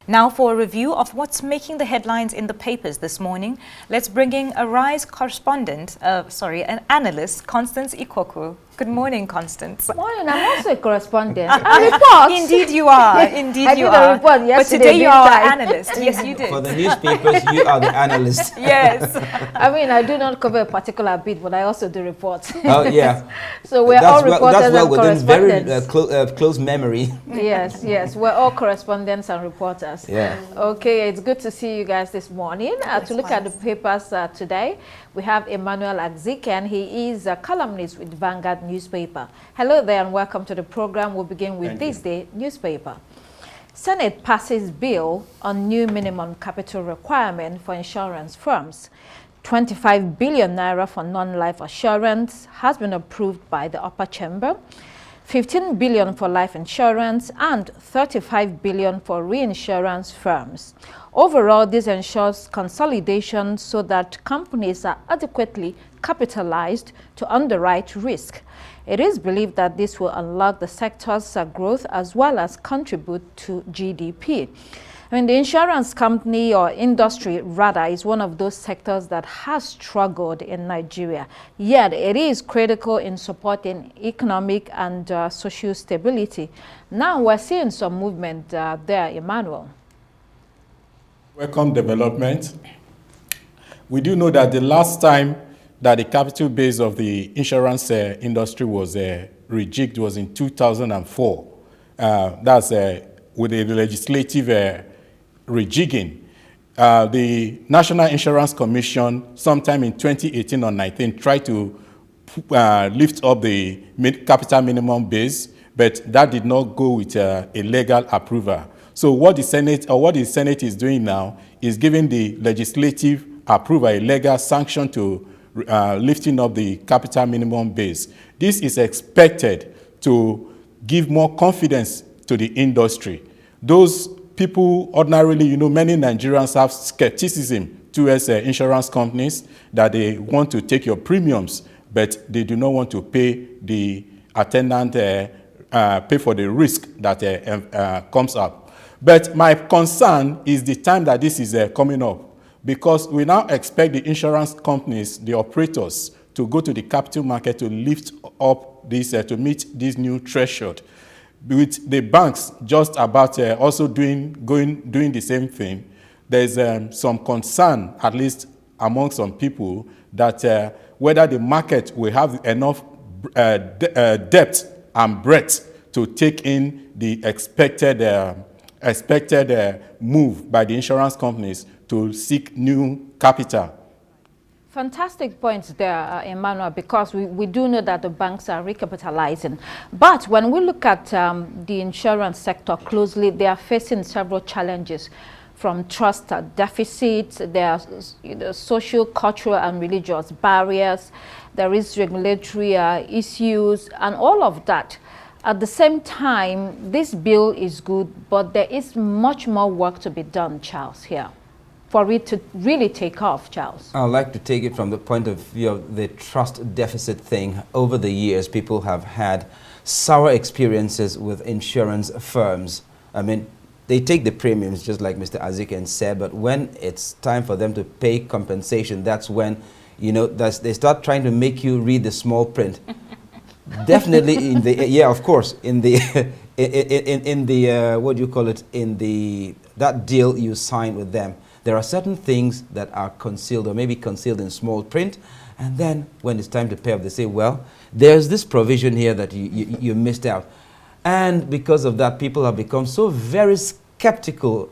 Now for a review of what's making the headlines in the papers this morning, let's bring in an analyst, Constance Ikwoku. Good morning, Constance. Morning, I'm also a correspondent. I report. Indeed you are. Indeed you are. I did a report yesterday. But today you are an analyst. Yes, you did. For the newspapers, you are the analyst. Yes. I mean, I do not cover a particular bit, but I also do reports. Oh, yeah. So we're all reporters that's well and within correspondents. very close memory. Yes, yes. We're all correspondents and reporters. Yeah. Okay, it's good to see you guys this morning. To look at the papers today, we have Emmanuel Azikian. He is a columnist with Vanguard newspaper. Hello there and welcome to the program. We'll begin with this day newspaper. Senate passes bill on new minimum capital requirement for insurance firms. 25 billion naira for non-life assurance has been approved by the upper chamber. 15 billion for life insurance and 35 billion for reinsurance firms. Overall, this ensures consolidation so that companies are adequately capitalized to underwrite risk. It is believed that this will unlock the sector's growth as well as contribute to GDP. I mean, the insurance company or industry rather is one of those sectors that has struggled in Nigeria. Yet it is critical in supporting economic and social stability. Now we're seeing some movement there, Emmanuel. Welcome development. We do know that the last time that the capital base of the insurance industry was rejigged was in 2004. That's with the legislative rejigging. The National Insurance Commission, sometime in 2018 or 19, tried to lift up the capital minimum base, but that did not go with a legal approval. So what the Senate is doing now is giving the legislative approval a legal sanction to lifting up the capital minimum base. This is expected to give more confidence to the industry. Those people ordinarily, many Nigerians have skepticism towards insurance companies that they want to take your premiums, but they do not want to pay the attendant, pay for the risk that comes up. But my concern is the time that this is coming up, because we now expect the insurance companies, the operators, to go to the capital market to lift up this, to meet this new threshold. With the banks just about also doing the same thing, there's some concern, at least among some people, that whether the market will have enough depth and breadth to take in the expected move by the insurance companies to seek new capital. Fantastic points there, Emmanuel, because we do know that the banks are recapitalizing. But when we look at the insurance sector closely, they are facing several challenges, from trust deficits, there are social, cultural, and religious barriers, there is regulatory issues, and all of that. At the same time, this bill is good, but there is much more work to be done, Charles, here, for it to really take off, Charles. I'd like to take it from the point of view of the trust deficit thing. Over the years, people have had sour experiences with insurance firms. I mean, they take the premiums, just like Mr. Azikian said, but when it's time for them to pay compensation, that's when, they start trying to make you read the small print. Definitely in the, of course, in the, in the what do you call it, in that deal you sign with them. There are certain things that are concealed or maybe concealed in small print, and then when it's time to pay up, they say, well, there's this provision here that you missed out. And because of that, people have become so very skeptical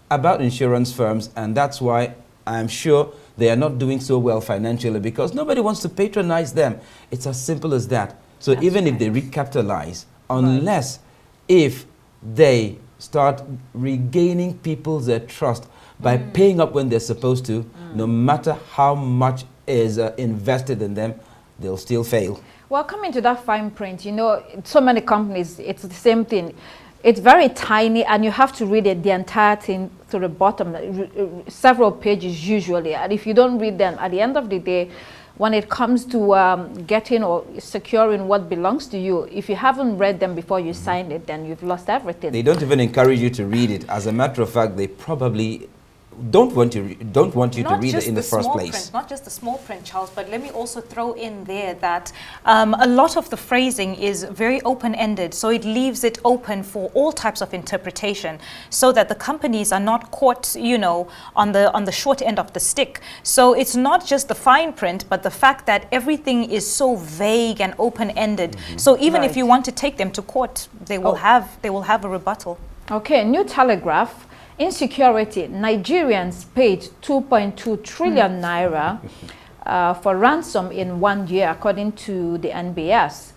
about insurance firms, and that's why I'm sure they are not doing so well financially, because nobody wants to patronize them. It's as simple as that. So that's even if they recapitalize, unless if they start regaining people's trust by paying up when they're supposed to, no matter how much is invested in them, they'll still fail. Well, coming to that fine print, so many companies, it's the same thing. It's very tiny, and you have to read it, the entire thing to the bottom, several pages usually. And if you don't read them, at the end of the day, when it comes to getting or securing what belongs to you. If you haven't read them before you sign it, then you've lost everything. They don't even encourage you to read it. As a matter of fact, they probably don't want you to read it in the first place. Print, not just the small print, Charles, but let me also throw in there that a lot of the phrasing is very open-ended, so it leaves it open for all types of interpretation, so that the companies are not caught, you know, on the short end of the stick. So it's not just the fine print, but the fact that everything is so vague and open-ended. So even if you want to take them to court, they will have a rebuttal. Okay, New Telegraph. Insecurity, Nigerians paid 2.2 trillion naira for ransom in 1 year, according to the NBS.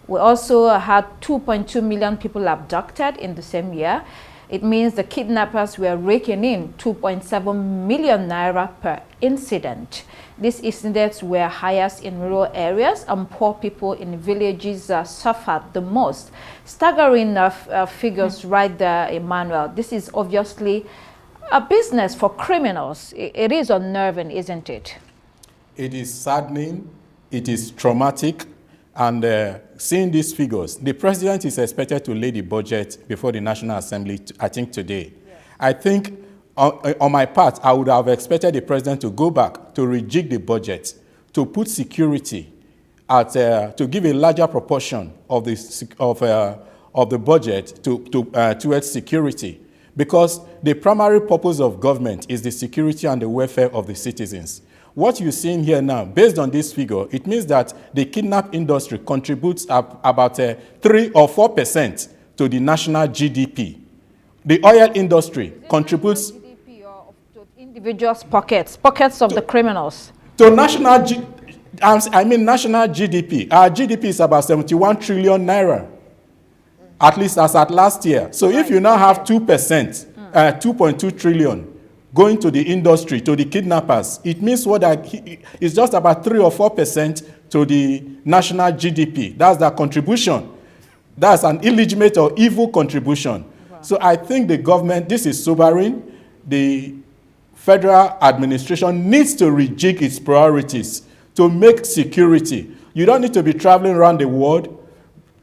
We also had 2.2 million people abducted in the same year. It means the kidnappers were raking in 2.7 million naira per incident. These incidents were highest in rural areas, and poor people in villages suffered the most. Staggering figures right there, Emmanuel. This is obviously a business for criminals. It is unnerving, isn't it? It is saddening, it is traumatic, and seeing these figures, the president is expected to lay the budget before the National Assembly, I think today. Yeah. I think on my part, I would have expected the president to go back to rejig the budget, to put security at, to give a larger proportion of the budget towards security, because the primary purpose of government is the security and the welfare of the citizens. What you're seeing here now, based on this figure, it means that the kidnap industry contributes about 3 or 4% to the national GDP. The oil industry contributes individuals' pockets of the criminals. To national national GDP. Our GDP is about 71 trillion naira, at least as at last year. So if you now have 2%, 2.2 trillion going to the industry, to the kidnappers, it means it's just about 3 or 4% to the national GDP. That's their contribution. That's an illegitimate or evil contribution. Wow. So I think the government, this is sobering. The federal administration needs to rejig its priorities to make security. You don't need to be traveling around the world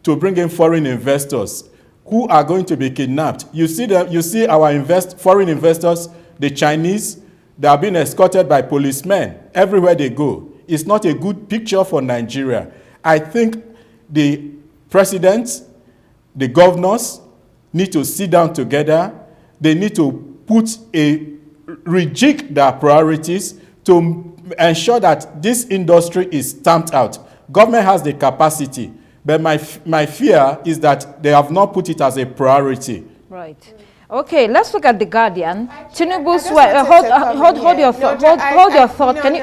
to bring in foreign investors who are going to be kidnapped. You see our foreign investors, the Chinese, they are being escorted by policemen everywhere they go. It's not a good picture for Nigeria. I think the president, the governors need to sit down together. They need to rejig their priorities to ensure that this industry is stamped out. Government has the capacity, but my fear is that they have not put it as a priority. Right. Okay, let's look at The Guardian. Tinubu's hold your thought. Hold your thought. Can you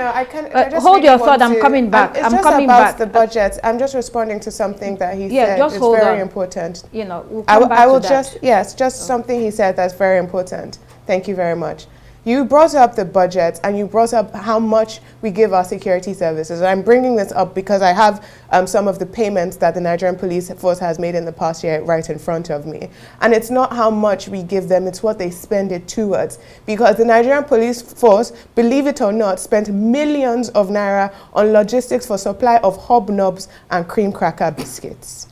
hold your thought? I'm coming back. I'm coming back. The budget. I'm just responding to something that he said. Just it's very important. You know, we'll come back to that. Just something he said that's very important. Thank you very much. You brought up the budget, and you brought up how much we give our security services. And I'm bringing this up because I have some of the payments that the Nigerian Police Force has made in the past year right in front of me. And it's not how much we give them, it's what they spend it towards. Because the Nigerian Police Force, believe it or not, spent millions of naira on logistics for supply of hobnobs and cream cracker biscuits.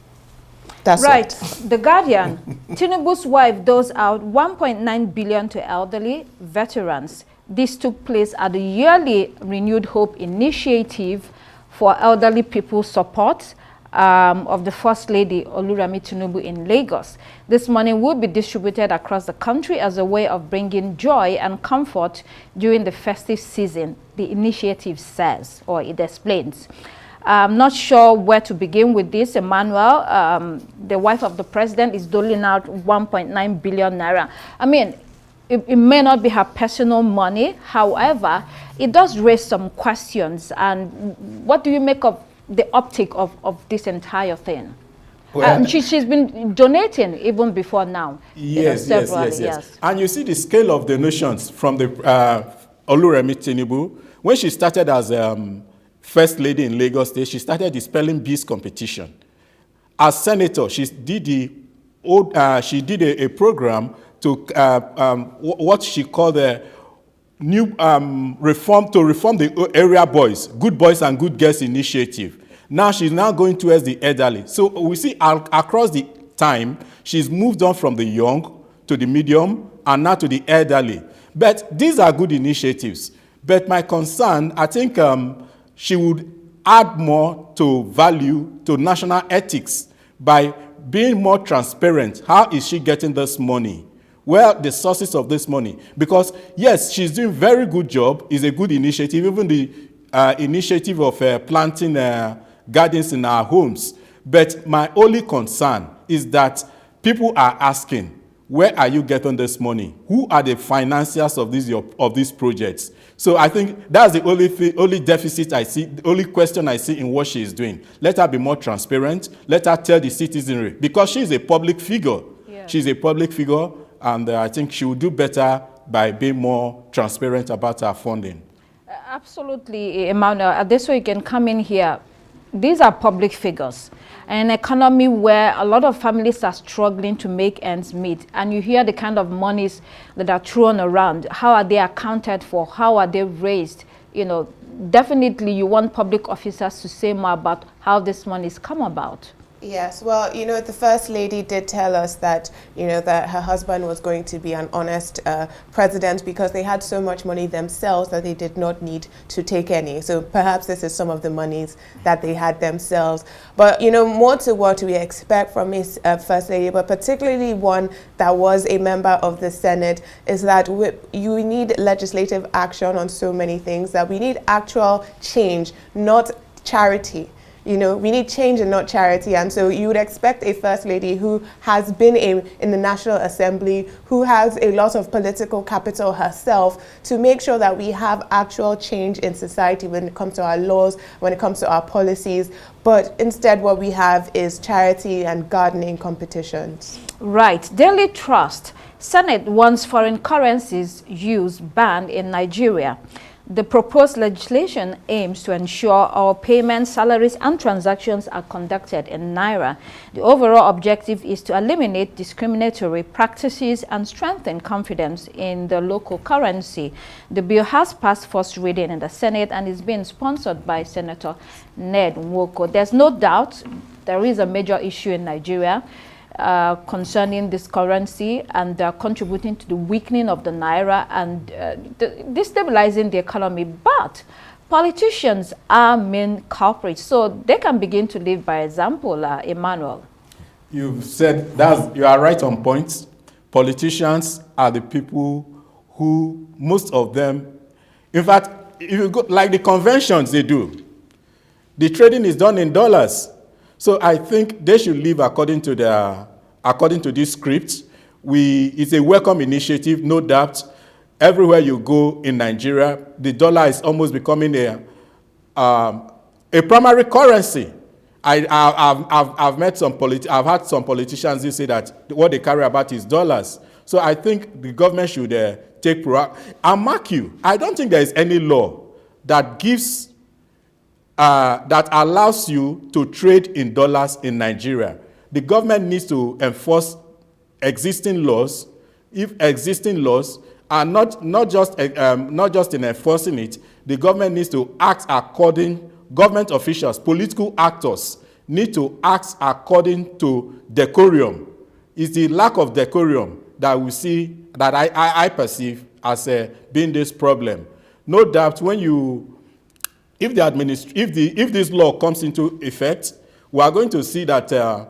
That's right. The Guardian. Tinubu's wife doles out 1.9 billion to elderly veterans. This took place at the yearly Renewed Hope initiative for elderly people's support of the First Lady Oluremi Tinubu in Lagos. This money will be distributed across the country as a way of bringing joy and comfort during the festive season, the initiative says, or it explains. I'm not sure where to begin with this, Emmanuel. The wife of the president is doling out 1.9 billion naira. I mean, it may not be her personal money. However, it does raise some questions. And what do you make of the optic of this entire thing? Well, she's been donating even before now. Yes. And you see the scale of donations from the Oluremi Tinubu. When she started as First Lady in Lagos State, she started the spelling bees competition. As senator, she did a program to what she called the new reform the area boys, good boys and good girls initiative. Now she's now going towards the elderly. So we see across the time, she's moved on from the young to the medium and now to the elderly. But these are good initiatives. But my concern, I think she would add more to value to national ethics by being more transparent. How is she getting this money? Where are the sources of this money? Because yes, she's doing a very good job. It's a good initiative. Even the initiative of planting gardens in our homes. But my only concern is that people are asking, where are you getting this money? Who are the financiers of these projects? So I think that's the only deficit I see, the only question I see in what she is doing. Let her be more transparent. Let her tell the citizenry. Because she is a public figure. Yeah. She's a public figure, and I think she will do better by being more transparent about her funding. Absolutely, Emmanuel. This way you can come in here. These are public figures. An economy where a lot of families are struggling to make ends meet, and you hear the kind of monies that are thrown around. How are they accounted for? How are they raised? You know, definitely you want public officers to say more about how this money's come about. Yes, well, you know, the First Lady did tell us that, you know, that her husband was going to be an honest president because they had so much money themselves that they did not need to take any. So perhaps this is some of the monies that they had themselves. But, you know, more to what we expect from Miss First Lady, but particularly one that was a member of the Senate, is that you need legislative action on so many things, that we need actual change, not charity. You know, we need change and not charity. And so you would expect a First Lady who has been in the National Assembly, who has a lot of political capital herself, to make sure that we have actual change in society when it comes to our laws, when it comes to our policies. But instead what we have is charity and gardening competitions. Right. Daily Trust. Senate wants foreign currencies use banned in Nigeria. The proposed legislation aims to ensure all payments, salaries, and transactions are conducted in Naira. The overall objective is to eliminate discriminatory practices and strengthen confidence in the local currency. The bill has passed first reading in the Senate and is being sponsored by Senator Ned Nwoko. There's no doubt there is a major issue in Nigeria concerning this currency, and contributing to the weakening of the Naira and destabilizing the economy. But politicians are main culprits, so they can begin to live by example, Emmanuel. You've said you are right on point. Politicians are the people who, most of them, in fact, if you go like the conventions they do, the trading is done in dollars. So I think they should live according to this script. It's a welcome initiative, no doubt. Everywhere you go in Nigeria, the dollar is almost becoming a primary currency. I've had some politicians who say that what they carry about is dollars. So I think the government should take proactive. And mark you, I don't think there is any law that gives that allows you to trade in dollars in Nigeria. The government needs to enforce existing laws. If existing laws are not just in enforcing it, the government needs to act according. Government officials, political actors need to act according to decorum. It's the lack of decorum that we see, that I perceive as being this problem. No doubt, if this law comes into effect, we are going to see that the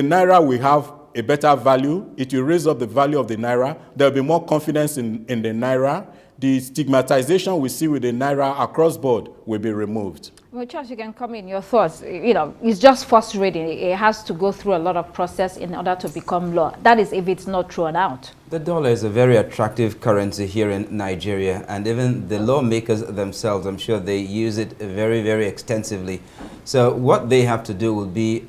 Naira will have a better value. It will raise up the value of the Naira. There will be more confidence in the Naira. The stigmatization we see with the Naira across board will be removed. Well, Charles, you can come in your thoughts. You know, it's just first reading. It has to go through a lot of process in order to become law. That is if it's not thrown out. The dollar is a very attractive currency here in Nigeria, and even the lawmakers themselves, I'm sure they use it very, very extensively. So what they have to do will be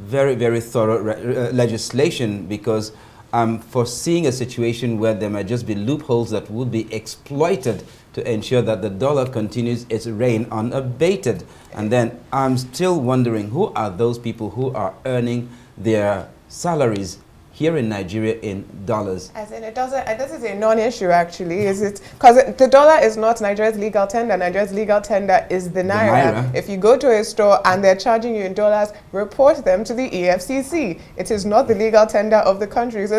very, very thorough legislation, because I'm foreseeing a situation where there might just be loopholes that would be exploited to ensure that the dollar continues its reign unabated. And then I'm still wondering, who are those people who are earning their salaries here in Nigeria in dollars? As in, this is a non-issue actually. Is it because the dollar is not Nigeria's legal tender? Nigeria's legal tender is the naira. If you go to a store and they're charging you in dollars, report them to the EFCC. It is not the legal tender of the country. So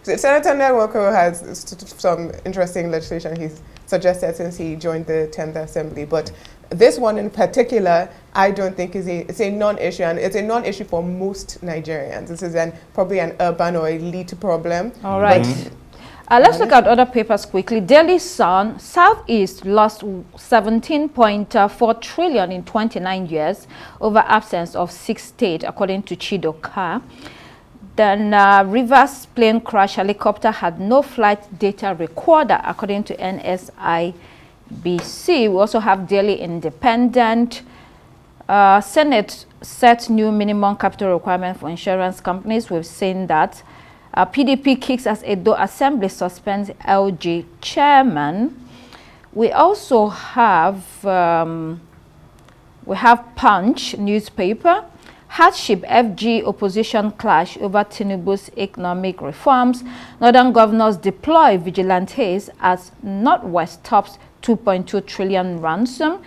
Senator Nwoko has some interesting legislation he's suggested since he joined the 10th Assembly, but this one in particular, I don't think it's a non-issue, and it's a non-issue for most Nigerians. This is probably an urban or elite problem. All right. Let's look at other papers quickly. Daily Sun, Southeast lost 17.4 trillion in 29 years over absence of 6 states, according to Chidoka. Then Rivers plane crash helicopter had no flight data recorder, according to NSIBC. We also have Daily Independent. Senate sets new minimum capital requirement for insurance companies. We've seen that. PDP kicks as Edo Assembly suspends LG chairman. We also have Punch newspaper. Hardship FG opposition clash over Tinubu's economic reforms. Northern governors deploy vigilantes as Northwest tops 2.2 trillion ransom.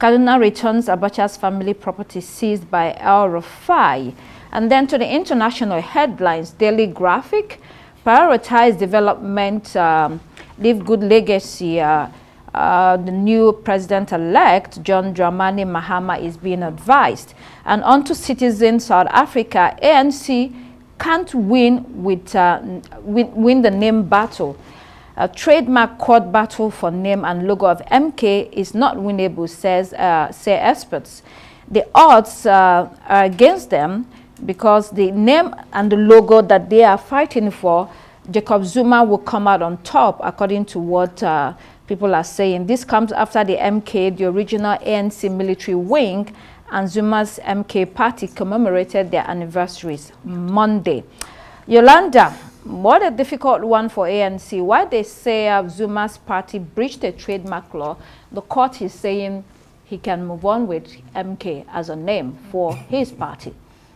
Kaduna returns Abacha's family property seized by El Rufai. And then to the international headlines, Daily Graphic, prioritize development, leave good legacy. The new president-elect, John Dramani Mahama, is being advised. And on to Citizen South Africa, ANC can't win win the name battle. A trademark court battle for name and logo of MK is not winnable, say experts. The odds are against them because the name and the logo that they are fighting for, Jacob Zuma will come out on top, according to what people are saying. This comes after the MK, the original ANC military wing, and Zuma's MK party commemorated their anniversaries Monday. Yolanda, what a difficult one for ANC. Why they say Zuma's party breached the trademark law, the court is saying he can move on with MK as a name for his party.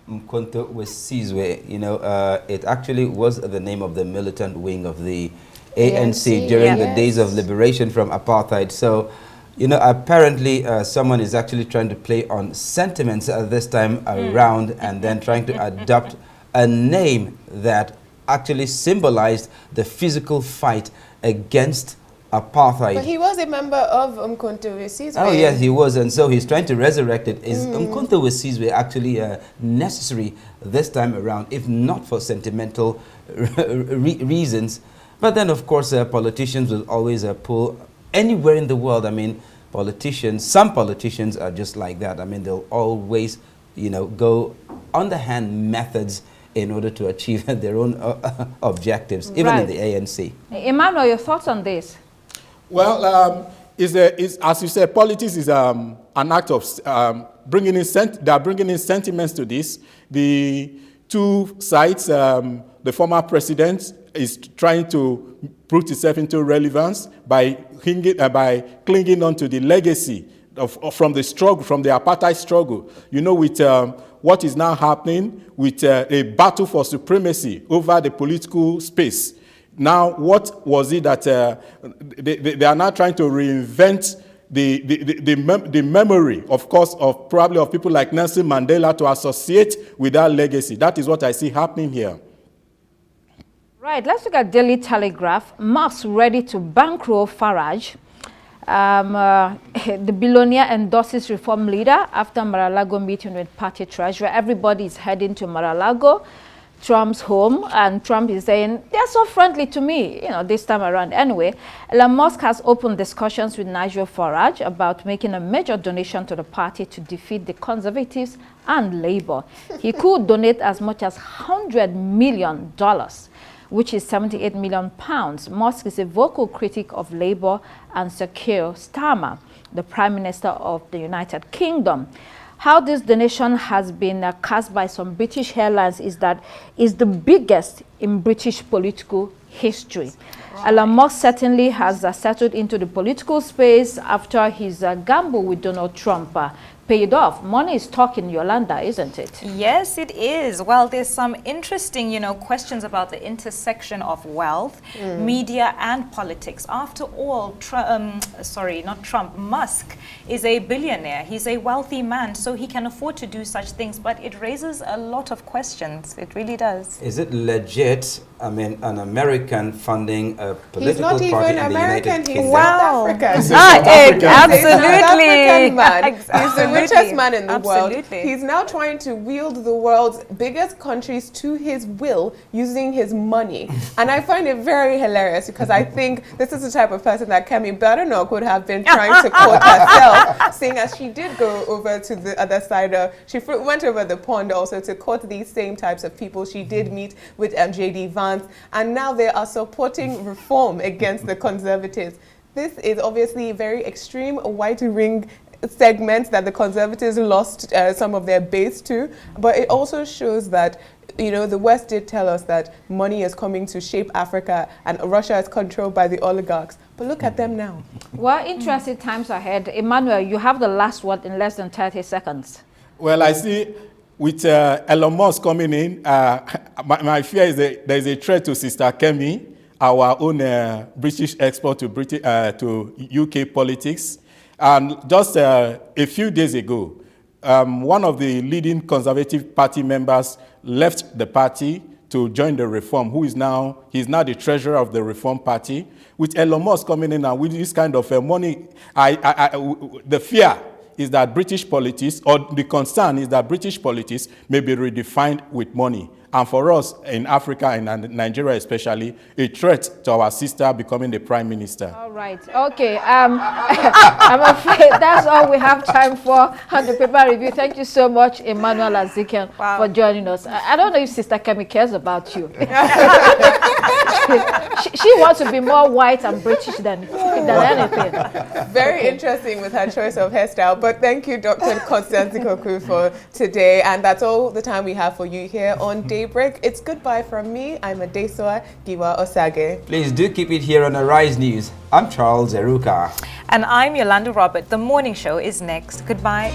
Mkonto Wesizwe, you know, it actually was the name of the militant wing of the ANC during the days of liberation from apartheid. So, you know, apparently someone is actually trying to play on sentiments this time around and then trying to adopt a name that actually symbolized the physical fight against apartheid. But he was a member of Umkhonto Wesizwe. Oh yes, he was, and so he's trying to resurrect it. Is Umkhonto Wesizwe actually necessary this time around, if not for sentimental reasons? But then, of course, politicians will always pull anywhere in the world. I mean, some politicians are just like that. I mean, they'll always, you know, go underhand methods in order to achieve their own objectives, even in the ANC. Emmanuel, your thoughts on this? Well, as you said, politics is an act of bringing in sentiments to this. The two sides, the former president is trying to put itself into relevance by clinging on to the legacy from the struggle, from the apartheid struggle. You know, with what is now happening with a battle for supremacy over the political space. Now, what was it that they are now trying to reinvent the memory, of course, of probably of people like Nelson Mandela to associate with that legacy. That is what I see happening here. Right, let's look at Daily Telegraph. Musk ready to bankroll Farage. The billionaire endorses reform leader after Mar-a-Lago meeting with party treasurer. Everybody is heading to Mar-a-Lago, Trump's home, and Trump is saying, they're so friendly to me, you know, this time around. Anyway, Elon Musk has opened discussions with Nigel Farage about making a major donation to the party to defeat the Conservatives and Labour. He could donate as much as $100 million, which is 78 million pounds. Musk is a vocal critic of Labour and Sir Keir Starmer, the Prime Minister of the United Kingdom. How this donation has been cast by some British airlines is that it's the biggest in British political history. Elon Musk certainly has settled into the political space after his gamble with Donald Trump paid off. Money is talking, Yolanda, isn't it? Yes, it is. Well, there's some interesting, questions about the intersection of wealth, media, and politics. After all, Musk is a billionaire. He's a wealthy man, so he can afford to do such things. But it raises a lot of questions. It really does. Is it legit? I mean, an American funding a political party He's not even in the American, United he's Kingdom? South African. He's a South African. Absolutely. African man. He's the Absolutely. richest man in the world. Absolutely. He's now trying to wield the world's biggest countries to his will using his money. And I find it very hilarious because I think this is the type of person that Kemi Badenoch would have been trying to quote herself, seeing as she did go over to the other side. She went over the pond also to quote these same types of people. She did meet with J.D. Vance, and now they are supporting reform against the Conservatives. This is obviously a very extreme white ring segment that the Conservatives lost some of their base to, but it also shows that the West did tell us that money is coming to shape Africa and Russia is controlled by the oligarchs. But look at them now. Well, interesting times ahead. Emmanuel, you have the last word in less than 30 seconds. Well, I see with Elon Musk coming in, my fear is that there is a threat to Sister Kemi, our own British export to UK politics. And just a few days ago, one of the leading Conservative Party members left the party to join the Reform, he's now the treasurer of the Reform Party. With Elon Musk coming in and with this kind of money, the fear is that British politics, or the concern is that British politics may be redefined with money. And for us in Africa and Nigeria especially, a threat to our sister becoming the prime minister. All right. Okay. I'm afraid that's all we have time for on the paper review. Thank you so much, Emmanuel Azikian, for joining us. I don't know if Sister Kemi cares about you. she wants to be more white and British than anything. Very interesting with her choice of hairstyle. But thank you, Dr. Constance Ikoku, for today. And that's all the time we have for you here on Daybreak. It's goodbye from me. I'm Adesoa Giwa Osage. Please do keep it here on Arise News. I'm Charles Eruka. And I'm Yolanda Robert. The morning show is next. Goodbye.